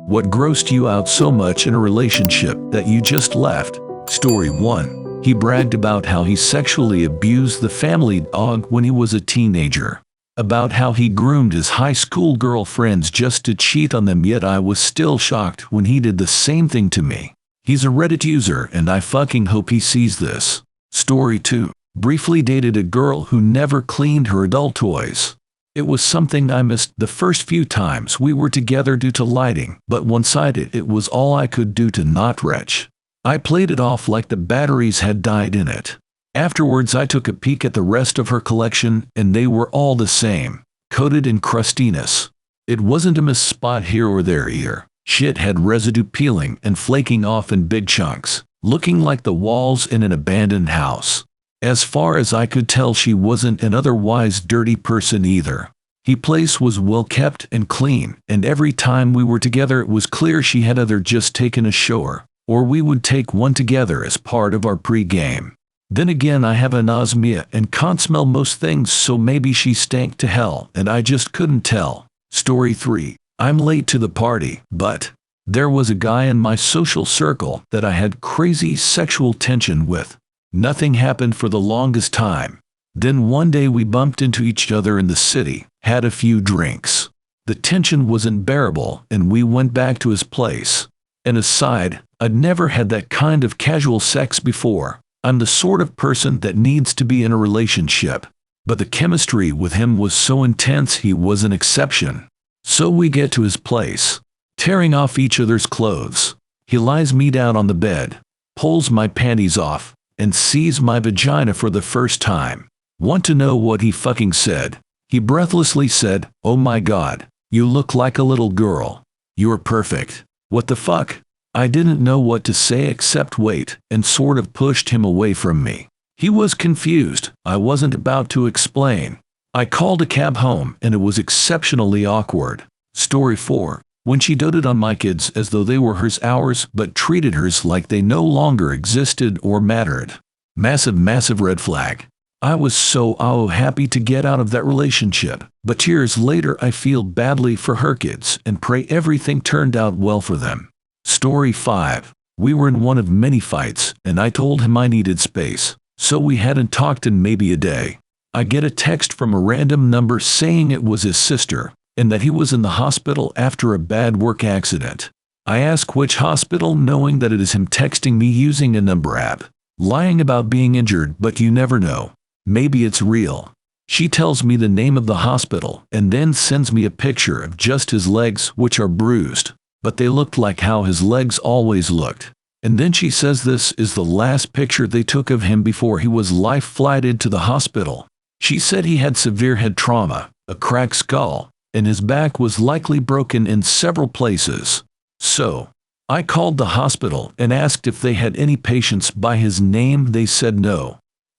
What grossed you out so much in a relationship that you just left? Story 1. He bragged about how he sexually abused the family dog when he was a teenager. About how he groomed his high school girlfriends just to cheat on them, yet I was still shocked when he did the same thing to me. He's a Reddit user and I fucking hope he sees this. Story 2. Briefly dated a girl who never cleaned her adult toys. It was something I missed the first few times we were together due to lighting, but one-sided it was all I could do to not retch. I played it off like the batteries had died in it. Afterwards I took a peek at the rest of her collection and they were all the same, coated in crustiness. It wasn't a missed spot here or there either. Shit had residue peeling and flaking off in big chunks, looking like the walls in an abandoned house. As far as I could tell, she wasn't an otherwise dirty person either. Her place was well kept and clean, and every time we were together it was clear she had either just taken a shower, or we would take one together as part of our pre-game. Then again, I have anosmia and can't smell most things, so maybe she stank to hell and I just couldn't tell. Story 3. I'm late to the party, but there was a guy in my social circle that I had crazy sexual tension with. Nothing happened for the longest time. Then one day we bumped into each other in the city, had a few drinks. The tension was unbearable and we went back to his place. And aside, I'd never had that kind of casual sex before. I'm the sort of person that needs to be in a relationship. But the chemistry with him was so intense, he was an exception. So we get to his place, tearing off each other's clothes. He lies me down on the bed, pulls my panties off, and sees my vagina for the first time. Want to know what he fucking said? He breathlessly said, "Oh my God, you look like a little girl. You're perfect." What the fuck? I didn't know what to say except wait, and sort of pushed him away from me. He was confused. I wasn't about to explain. I called a cab home and it was exceptionally awkward. Story 4. When she doted on my kids as though they were hers hours, but treated hers like they no longer existed or mattered. Massive red flag. I was so happy to get out of that relationship, but years later I feel badly for her kids and pray everything turned out well for them. Story 5. We were in one of many fights and I told him I needed space, so we hadn't talked in maybe a day. I get a text from a random number saying it was his sister, and that he was in the hospital after a bad work accident. I ask which hospital, knowing that it is him texting me using a number app, lying about being injured, but you never know. Maybe it's real. She tells me the name of the hospital and then sends me a picture of just his legs, which are bruised, but they looked like how his legs always looked. And then she says this is the last picture they took of him before he was life-flighted to the hospital. She said he had severe head trauma, a cracked skull, and his back was likely broken in several places. So, I called the hospital and asked if they had any patients by his name. They said no.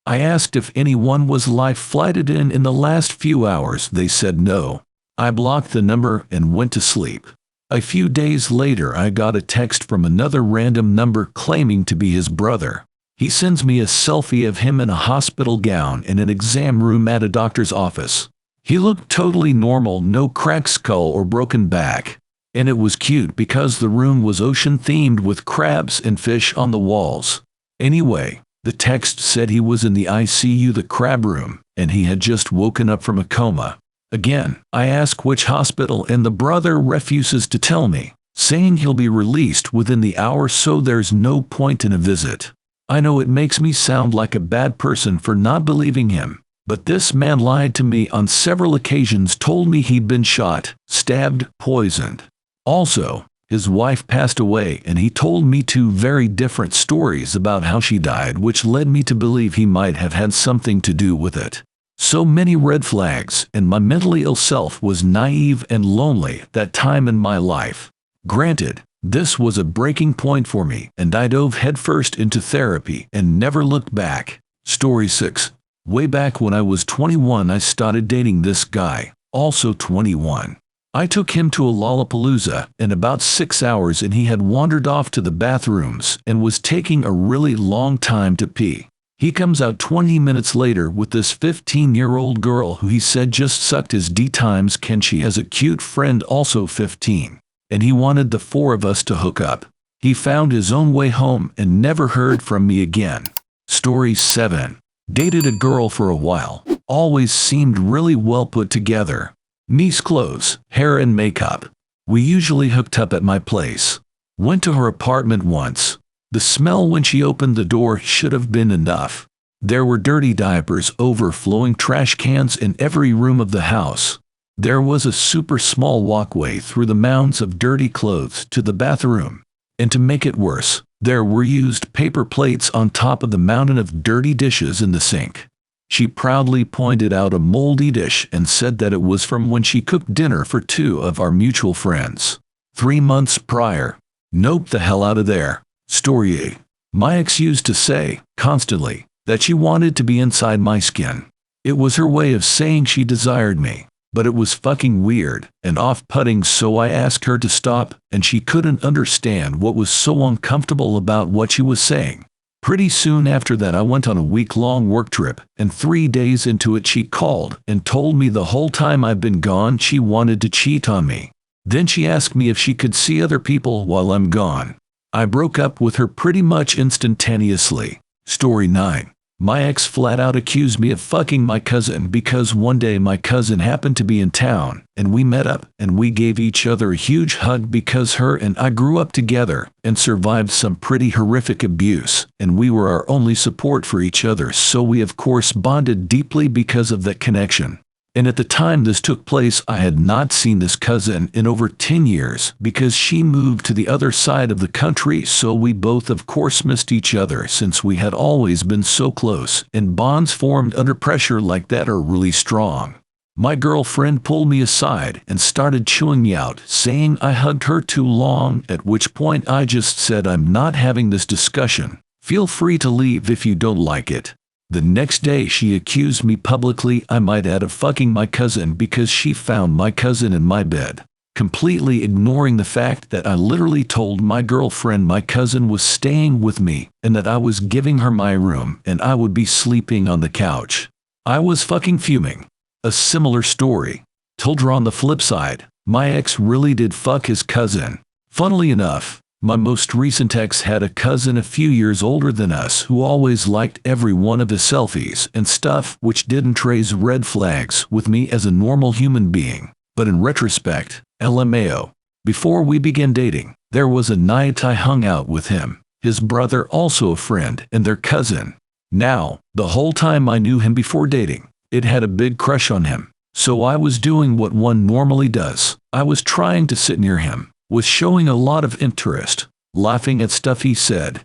I asked if anyone was life-flighted in the last few hours. They said no. I blocked the number and went to sleep. A few days later I got a text from another random number claiming to be his brother. He sends me a selfie of him in a hospital gown in an exam room at a doctor's office. He looked totally normal, no cracked skull or broken back. And it was cute because the room was ocean-themed with crabs and fish on the walls. Anyway, the text said he was in the ICU, the crab room, and he had just woken up from a coma. Again, I ask which hospital and the brother refuses to tell me, saying he'll be released within the hour, so there's no point in a visit. I know it makes me sound like a bad person for not believing him, but this man lied to me on several occasions, told me he'd been shot, stabbed, poisoned. Also, his wife passed away and he told me two very different stories about how she died, which led me to believe he might have had something to do with it. So many red flags, and my mentally ill self was naive and lonely at that time in my life. Granted, this was a breaking point for me and I dove headfirst into therapy and never looked back. Story 6. Way back when I was 21 I started dating this guy, also 21. I took him to a Lollapalooza in about 6 hours and he had wandered off to the bathrooms and was taking a really long time to pee. He comes out 20 minutes later with this 15-year-old girl who he said just sucked his D times. She has a cute friend, also 15. and he wanted the four of us to hook up. He found his own way home and never heard from me again. Story 7. Dated a girl for a while. Always seemed really well put together. Nice clothes, hair and makeup. We usually hooked up at my place. Went to her apartment once. The smell when she opened the door should have been enough. There were dirty diapers, overflowing trash cans in every room of the house. There was a super small walkway through the mounds of dirty clothes to the bathroom. And to make it worse, there were used paper plates on top of the mountain of dirty dishes in the sink. She proudly pointed out a moldy dish and said that it was from when she cooked dinner for 2 of our mutual friends 3 months prior. Nope, the hell out of there. Story 8. My ex used to say, constantly, that she wanted to be inside my skin. It was her way of saying she desired me, but it was fucking weird and off-putting, so I asked her to stop, and she couldn't understand what was so uncomfortable about what she was saying. Pretty soon after that I went on a week-long work trip, and 3 days into it she called and told me the whole time I've been gone she wanted to cheat on me. Then she asked me if she could see other people while I'm gone. I broke up with her pretty much instantaneously. Story 9. My ex flat out accused me of fucking my cousin because one day my cousin happened to be in town, and we met up, and we gave each other a huge hug because her and I grew up together and survived some pretty horrific abuse, and we were our only support for each other, so we of course bonded deeply because of that connection. And at the time this took place, I had not seen this cousin in over 10 years because she moved to the other side of the country, so we both of course missed each other since we had always been so close, and bonds formed under pressure like that are really strong. My girlfriend pulled me aside and started chewing me out, saying I hugged her too long, at which point I just said, I'm not having this discussion. Feel free to leave if you don't like it. The next day she accused me publicly, I might add, of fucking my cousin because she found my cousin in my bed, completely ignoring the fact that I literally told my girlfriend my cousin was staying with me and that I was giving her my room and I would be sleeping on the couch. I was fucking fuming. A similar story. Told her on the flip side, my ex really did fuck his cousin. Funnily enough, my most recent ex had a cousin a few years older than us who always liked every one of his selfies and stuff, which didn't raise red flags with me as a normal human being. But in retrospect, LMAO. Before we began dating, there was a night I hung out with him, his brother, also a friend, and their cousin. Now, the whole time I knew him before dating, it had a big crush on him. So I was doing what one normally does. I was trying to sit near him, was showing a lot of interest, laughing at stuff he said,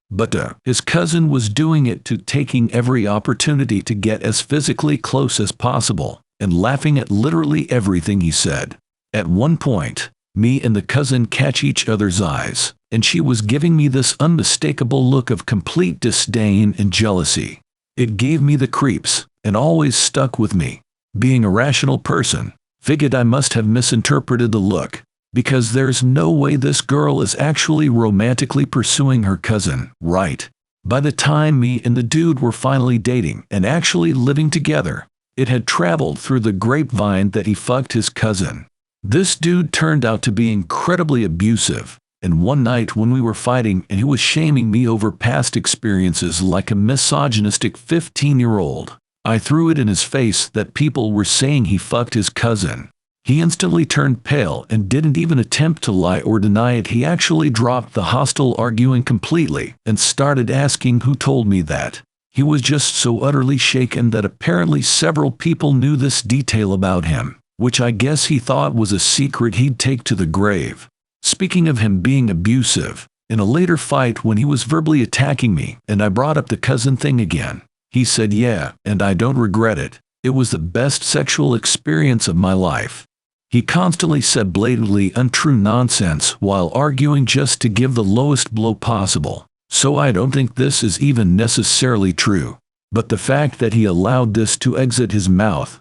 but his cousin was doing it too, taking every opportunity to get as physically close as possible, and laughing at literally everything he said. At one point, me and the cousin catch each other's eyes, and she was giving me this unmistakable look of complete disdain and jealousy. It gave me the creeps, and always stuck with me. Being a rational person, figured I must have misinterpreted the look, because there's no way this girl is actually romantically pursuing her cousin, right? By the time me and the dude were finally dating and actually living together, it had traveled through the grapevine that he fucked his cousin. This dude turned out to be incredibly abusive, and one night when we were fighting and he was shaming me over past experiences like a misogynistic 15-year-old, I threw it in his face that people were saying he fucked his cousin. He instantly turned pale and didn't even attempt to lie or deny it. He actually dropped the hostile arguing completely and started asking who told me that. He was just so utterly shaken that apparently several people knew this detail about him, which I guess he thought was a secret he'd take to the grave. Speaking of him being abusive, in a later fight when he was verbally attacking me and I brought up the cousin thing again, he said, yeah, and I don't regret it. It was the best sexual experience of my life. He constantly said blatantly untrue nonsense while arguing just to give the lowest blow possible. So I don't think this is even necessarily true. But the fact that he allowed this to exit his mouth,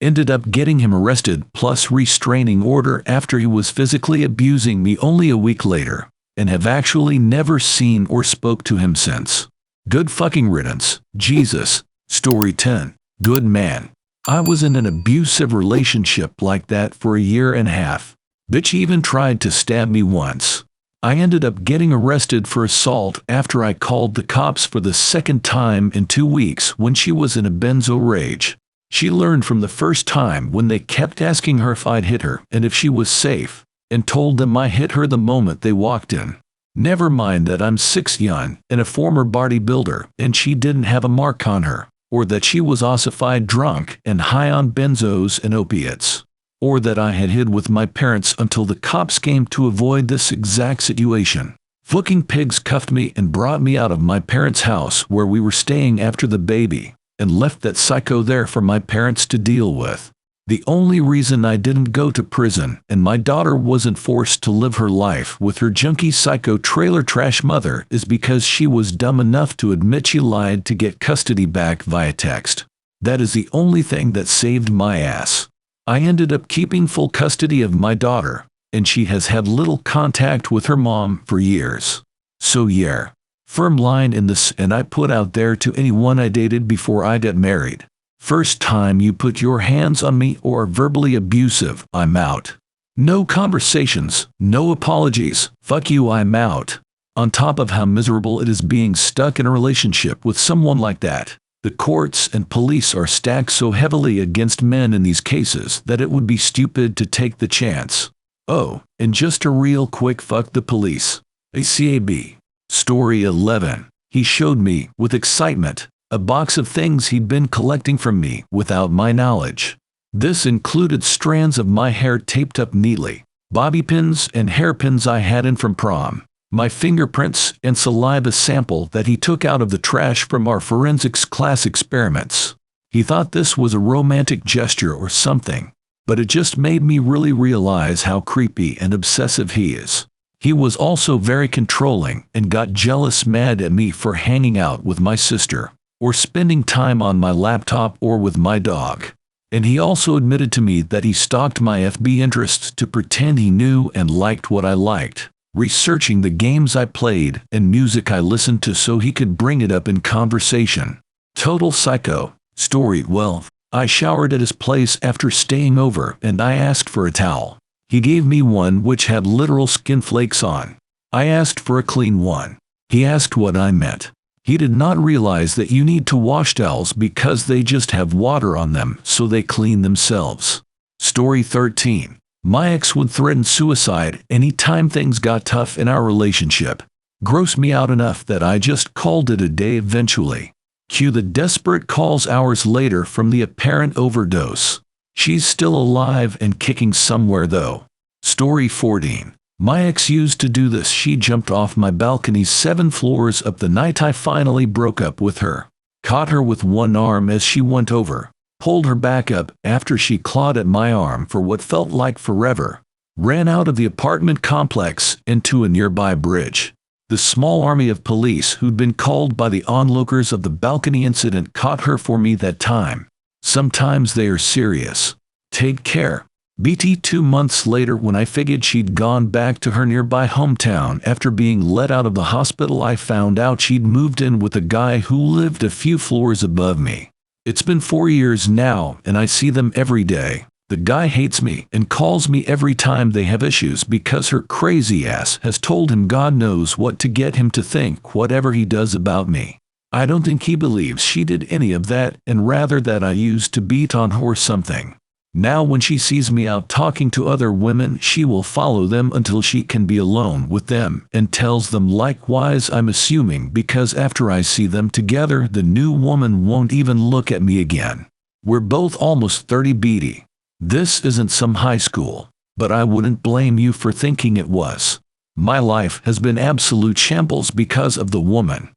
ended up getting him arrested plus restraining order after he was physically abusing me only a week later, and have actually never seen or spoke to him since. Good fucking riddance. Jesus. Story 10. Good man. I was in an abusive relationship like that for a year and a half. Bitch even tried to stab me once. I ended up getting arrested for assault after I called the cops for the second time in 2 weeks when she was in a benzo rage. She learned from the first time when they kept asking her if I'd hit her and if she was safe, and told them I hit her the moment they walked in. Never mind that I'm 6'1" and a former bodybuilder and she didn't have a mark on her, or that she was ossified drunk and high on benzos and opiates, or that I had hid with my parents until the cops came to avoid this exact situation. Fucking pigs cuffed me and brought me out of my parents' house where we were staying after the baby, and left that psycho there for my parents to deal with. The only reason I didn't go to prison and my daughter wasn't forced to live her life with her junkie psycho trailer trash mother is because she was dumb enough to admit she lied to get custody back via text. That is the only thing that saved my ass. I ended up keeping full custody of my daughter, and she has had little contact with her mom for years. So yeah, firm line in this, and I put out there to anyone I dated before I got married. First time you put your hands on me or are verbally abusive, I'm out. No conversations, no apologies, fuck you, I'm out. On top of how miserable it is being stuck in a relationship with someone like that, the courts and police are stacked so heavily against men in these cases that it would be stupid to take the chance. Oh, and just a real quick fuck the police. ACAB. Story 11. He showed me, with excitement, a box of things he'd been collecting from me without my knowledge. This included strands of my hair taped up neatly, bobby pins and hairpins I had in from prom, my fingerprints and saliva sample that he took out of the trash from our forensics class experiments. He thought this was a romantic gesture or something, but it just made me really realize how creepy and obsessive he is. He was also very controlling and got jealous mad at me for hanging out with my sister, or spending time on my laptop or with my dog. And he also admitted to me that he stalked my FB interests to pretend he knew and liked what I liked, researching the games I played and music I listened to so he could bring it up in conversation. Total psycho. Story. Well, I showered at his place after staying over and I asked for a towel. He gave me one which had literal skin flakes on. I asked for a clean one. He asked what I meant. He did not realize that you need to wash towels because they just have water on them, so they clean themselves. Story 13. My ex would threaten suicide anytime things got tough in our relationship. Grossed me out enough that I just called it a day eventually. Cue the desperate calls hours later from the apparent overdose. She's still alive and kicking somewhere though. Story 14. My ex used to do this. She jumped off my balcony 7 floors up the night I finally broke up with her. Caught her with one arm as she went over. Pulled her back up after she clawed at my arm for what felt like forever. Ran out of the apartment complex into a nearby bridge. The small army of police who'd been called by the onlookers of the balcony incident caught her for me that time. Sometimes they are serious. Take care. BT 2 months later, when I figured she'd gone back to her nearby hometown after being let out of the hospital, I found out she'd moved in with a guy who lived a few floors above me. It's been 4 years now and I see them every day. The guy hates me and calls me every time they have issues because her crazy ass has told him God knows what to get him to think whatever he does about me. I don't think he believes she did any of that, and rather that I used to beat on her or something. Now when she sees me out talking to other women, she will follow them until she can be alone with them, and tells them likewise, I'm assuming, because after I see them together, the new woman won't even look at me again. We're both almost 30 BT. This isn't some high school, but I wouldn't blame you for thinking it was. My life has been absolute shambles because of the woman.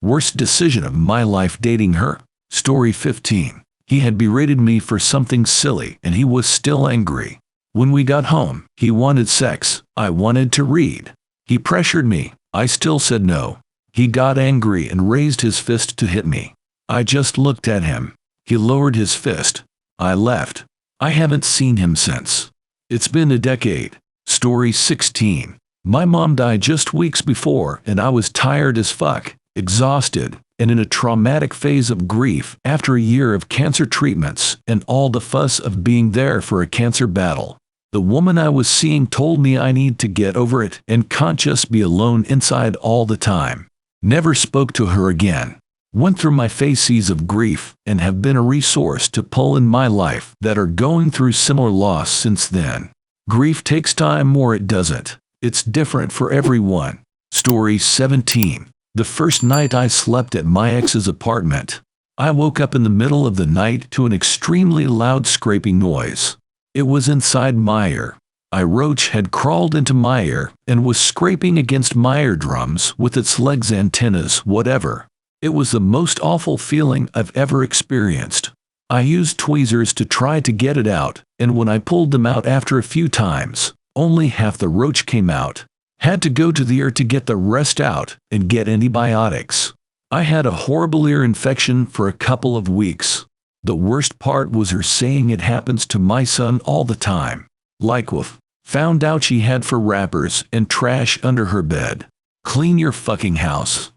Worst decision of my life dating her. Story 15. He had berated me for something silly and he was still angry. When we got home, he wanted sex. I wanted to read. He pressured me. I still said no. He got angry and raised his fist to hit me. I just looked at him. He lowered his fist. I left. I haven't seen him since. It's been a decade. Story 16. My mom died just weeks before and I was tired as fuck, exhausted, and in a traumatic phase of grief after a year of cancer treatments and all the fuss of being there for a cancer battle. The woman I was seeing told me I need to get over it and can't just be alone inside all the time. Never spoke to her again. Went through my phases of grief and have been a resource to people in my life that are going through similar loss since then. Grief takes time or it doesn't. It's different for everyone. Story 17. The first night I slept at my ex's apartment. I woke up in the middle of the night to an extremely loud scraping noise. It was inside my ear. A roach had crawled into my ear and was scraping against my eardrums with its legs, antennas, whatever. It was the most awful feeling I've ever experienced. I used tweezers to try to get it out, and when I pulled them out after a few times, only half the roach came out. Had to go to the ear to get the rest out and get antibiotics. I had a horrible ear infection for a couple of weeks. The worst part was her saying it happens to my son all the time. Like woof. Found out she had for wrappers and trash under her bed. Clean your fucking house.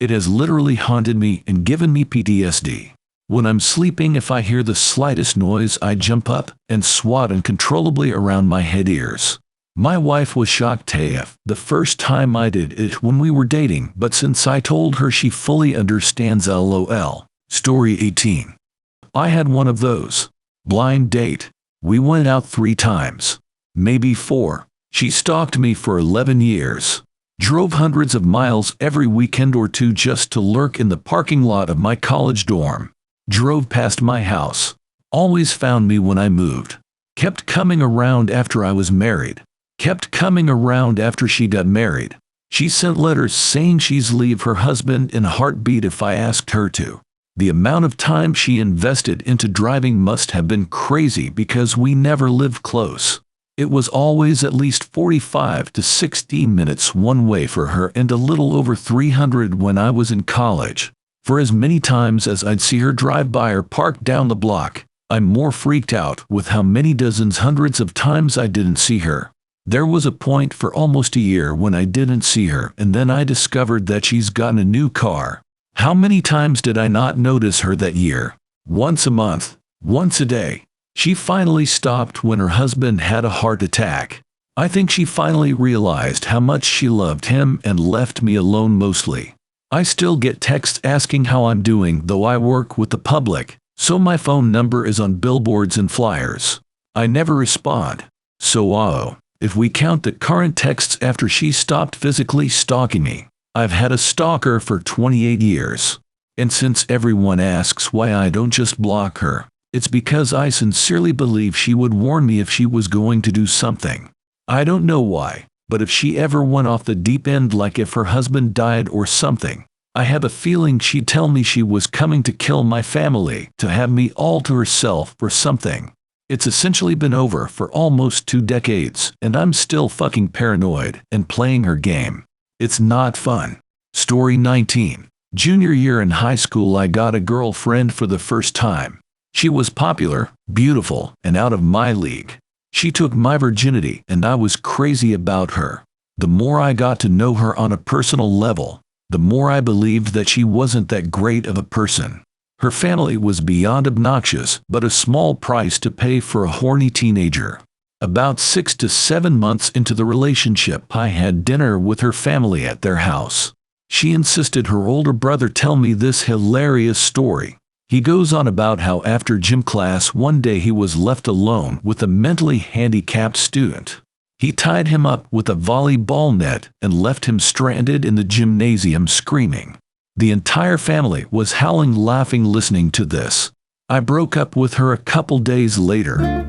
It has literally haunted me and given me PTSD. When I'm sleeping, if I hear the slightest noise, I jump up and swat uncontrollably around my head ears. My wife was shocked AF the first time I did it when we were dating, but since I told her, she fully understands. LOL. Story 18. I had one of those. Blind date. We went out 3 times. Maybe 4. She stalked me for 11 years. Drove hundreds of miles every weekend or 2 just to lurk in the parking lot of my college dorm. Drove past my house. Always found me when I moved. Kept coming around after I was married. Kept coming around after she got married. She sent letters saying she's leave her husband in a heartbeat if I asked her to. The amount of time she invested into driving must have been crazy because we never lived close. It was always at least 45 to 60 minutes one way for her and a little over 300 when I was in college. For as many times as I'd see her drive by or park down the block, I'm more freaked out with how many dozens, hundreds of times I didn't see her. There was a point for almost a year when I didn't see her, and then I discovered that she's gotten a new car. How many times did I not notice her that year? Once a month, once a day. She finally stopped when her husband had a heart attack. I think she finally realized how much she loved him and left me alone mostly. I still get texts asking how I'm doing, though I work with the public, so my phone number is on billboards and flyers. I never respond. So if we count the current texts after she stopped physically stalking me, I've had a stalker for 28 years. And since everyone asks why I don't just block her, it's because I sincerely believe she would warn me if she was going to do something. I don't know why, but if she ever went off the deep end, like if her husband died or something, I have a feeling she'd tell me she was coming to kill my family, to have me all to herself or something. It's essentially been over for almost 2 decades, and I'm still fucking paranoid and playing her game. It's not fun. Story 19. Junior year in high school, I got a girlfriend for the first time. She was popular, beautiful, and out of my league. She took my virginity, and I was crazy about her. The more I got to know her on a personal level, the more I believed that she wasn't that great of a person. Her family was beyond obnoxious, but a small price to pay for a horny teenager. About 6 to 7 months into the relationship, I had dinner with her family at their house. She insisted her older brother tell me this hilarious story. He goes on about how after gym class one day he was left alone with a mentally handicapped student. He tied him up with a volleyball net and left him stranded in the gymnasium screaming. The entire family was howling, laughing, listening to this. I broke up with her a couple days later.